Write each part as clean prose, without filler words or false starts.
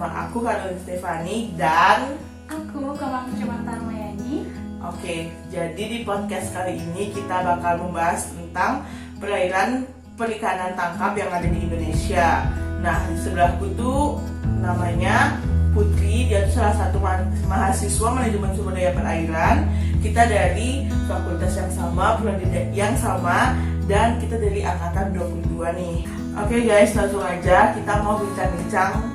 bersama aku Karolin Stefani dan aku Kamang Mayani. Oke, jadi di podcast kali ini kita bakal membahas tentang perairan perikanan tangkap yang ada di Indonesia. Nah, di sebelahku tuh namanya Putri, dia tuh salah satu mahasiswa manajemen sumber daya perairan. Kita dari fakultas yang sama, prodi yang sama, dan kita dari angkatan 22 nih. Oke guys, langsung aja kita mau bincang-bincang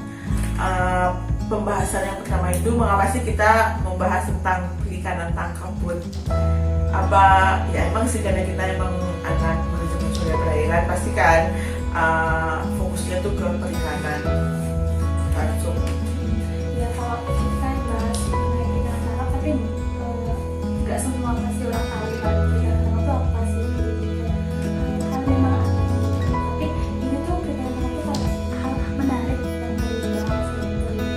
pembahasan yang pertama itu, mengapa sih kita membahas tentang perikanan tangkap pun? Apa ya emang sih karena kita emang anak manajemen sumber daya perairan, pasti kan fokusnya tuh ke perikanan. Langsung. Ya kalau kita bahas mengenai perikanan tangkap, tapi nggak semua pasti orang tahu kalau perikanan tangkap itu apa sih? Kan memang tapi ini tuh perikanan tangkap itu hal menarik dan perlu dibahas dan di Indonesia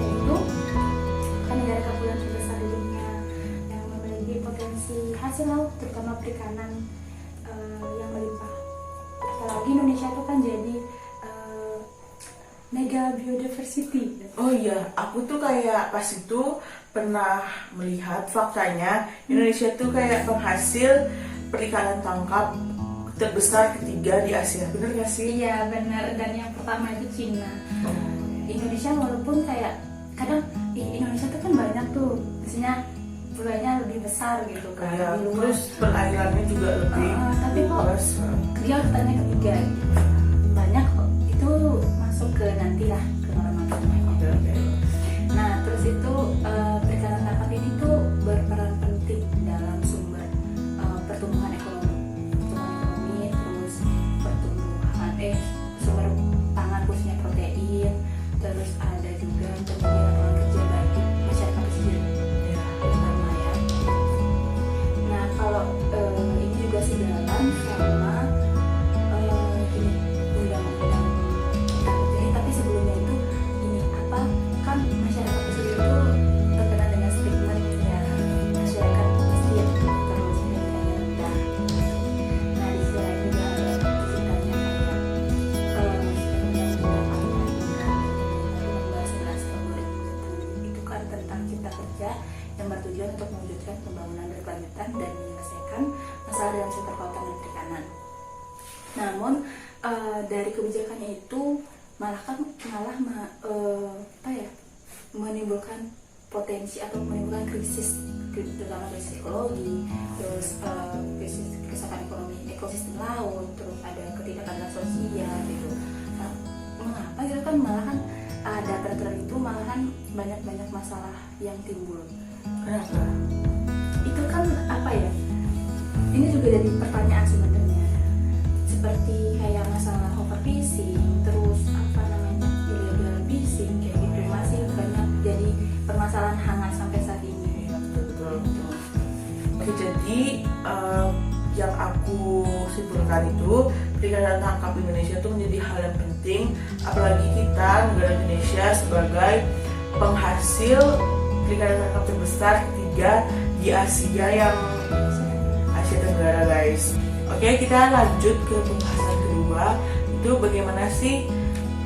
itu kan negara kepulauan terbesar di dunia yang memiliki potensi hasil laut terutama perikanan yang melimpah. Apalagi Indonesia itu kan jadi mega biodiversity. Oh iya, aku tuh kayak pas itu pernah melihat faktanya Indonesia tuh kayak penghasil perikanan tangkap terbesar ketiga di Asia. Bener gak sih? Iya benar, dan yang pertama itu Cina. Indonesia walaupun kayak kadang Indonesia tuh kan banyak tuh, biasanya pulaunya lebih besar gitu kan. Ya, di luar. terus perairannya juga lebih Tapi kok luas. dia urutannya ketiga gitu. Banyak kok itu masuk ke nantilah ke norma-normanya. Oke. Nah terus itu perikanan tangkap ini tuh berperan penting dalam sumber pertumbuhan ekonomi, terus pertumbuhan sumber pangan khususnya protein, terus ada juga penyediaan lapangan kerja bagi masyarakat pesisir terutama ya. Nah kalau ini juga sejalan sama ini undang-undang ini, tapi sebelumnya itu ini apa kan masyarakat pesisir itu terkena dengan stigma ya masyarakat pesisir terus pendidikannya rendah. Nah di sisi lain juga ada ceritanya kayak itu kan tentang cipta kerja yang bertujuan untuk mewujudkan pembangunan berkelanjutan dan menyelesaikan masalah dalam sektor kelautan dan perikanan. Namun dari kebijakannya itu malah menimbulkan potensi atau menimbulkan krisis, terutama krisis ekologi, terus krisis kerusakan ekonomi ekosistem laut, terus ada ketidakadilan sosial gitu. Nah, mengapa gitu kan malahan ada peraturan itu malahan banyak masalah yang timbul. Kenapa? Itu kan apa ya? Ini juga jadi pertanyaan sebenarnya. Seperti kayak masalah overfishing, terus apa namanya illegal fishing kayak gitu masih banyak jadi permasalahan hangat sampai saat ini. Betul. Oke, jadi yang aku simpulkan itu perikanan tangkap Indonesia itu menjadi hal yang penting, apalagi kita negara Indonesia sebagai penghasil perikanan tangkap terbesar ketiga di Asia yang Asia Tenggara guys. Oke, kita lanjut ke pembahasan kedua, itu bagaimana sih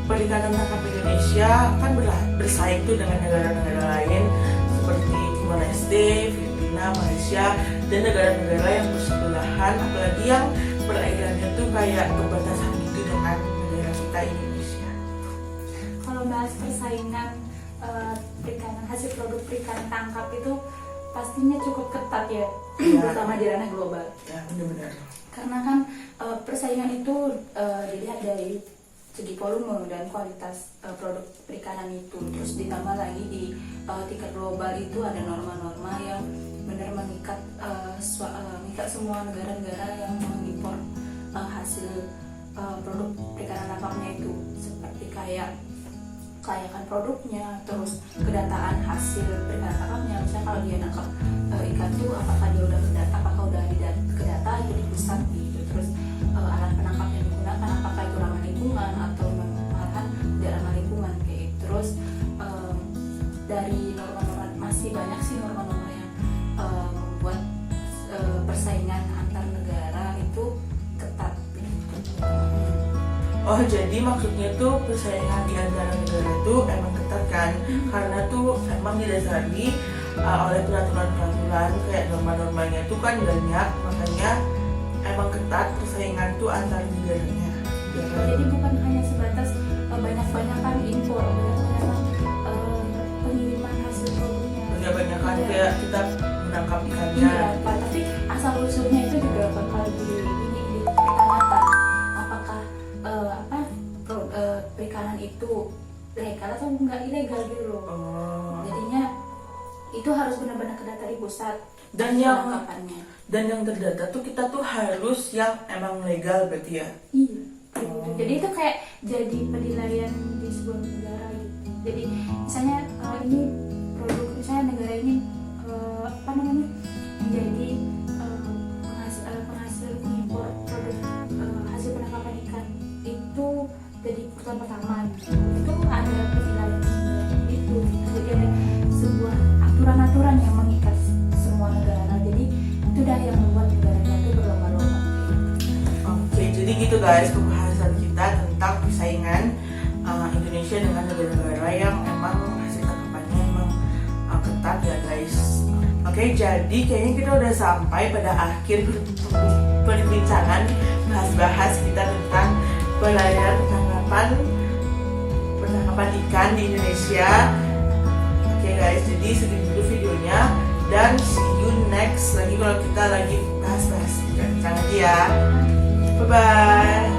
perikanan tangkap Indonesia kan bersaing tuh dengan negara-negara lain seperti Timor Leste, Filipina, Malaysia, dan negara-negara yang bersebelahan, apalagi yang perairannya tuh kayak perbatasan gitu dengan negara kita Indonesia. Kalau bahas persaingan perikanan, hasil produk perikanan tangkap itu pastinya cukup ketat ya, terutama di ranah global. Ya, benar-benar. Karena kan persaingan itu dilihat dari segi volume dan kualitas produk perikanan itu, terus ditambah lagi di tingkat global itu ada norma-norma yang benar mengikat semua negara-negara yang mengimpor hasil produk perikanan tangkapnya itu, seperti kayak kelayakan produknya, terus kedataan hasil perikanan tangkapnya. Misalnya kalau dia nangkap ikan itu apakah dia udah kedata itu di pusat gitu, terus alat penangkap yang digunakan apakah itu ramah lingkungan atau malahan tidak ramah lingkungan kayak gitu. Terus dari norma-norma masih banyak sih norma-norma yang membuat persaingan antar negara itu ketat gitu. Oh, jadi maksudnya tuh persaingan di antara negara tuh emang ketat kan? Karena tuh emang didasari oleh peraturan-peraturan kayak norma-normanya tuh kan banyak, makanya emang ketat persaingan tuh antar negaranya. Ya kan? Jadi bukan hanya sebatas banyak-banyakan impor, banyak-banyakan pengiriman hasil produknya. Banyak-banyakan Iya. kayak kita menangkap ikannya. Iya, Pak. Tapi asal usulnya itu juga bakal dipertanyakan apakah perikanan itu legal atau enggak ilegal gitu loh. Oh. Jadinya itu harus benar-benar terdata di pusat Dan yang penangkapannya. dan yang terdata tuh kita tuh harus yang emang legal berarti ya. Iya. Oh. Jadi itu kayak jadi penilaian di sebuah negara gitu. Jadi misalnya ini produk, misalnya negara ini menjadi penghasil pengimpor produk hasil penangkapan ikan itu jadi perusahaan pertama gitu. Itu ada penilaian itu. Jadi ada sebuah aturan-aturan yang mengikat semua negara. Jadi itu dah yang membuat negaranya itu berlomba-lomba. Oke, jadi gitu guys pembahasan kita tentang persaingan Indonesia dengan negara-negara yang emang hasil tangkapannya emang ketat ya guys. Oke, jadi kayaknya kita udah sampai pada akhir perbincangan bahas-bahas kita tentang pelayanan penangkapan ikan di Indonesia. Oke guys, jadi segini dulu videonya dan see you next lagi kalau kita lagi bahas-bahas ikan lagi ya. Bye bye.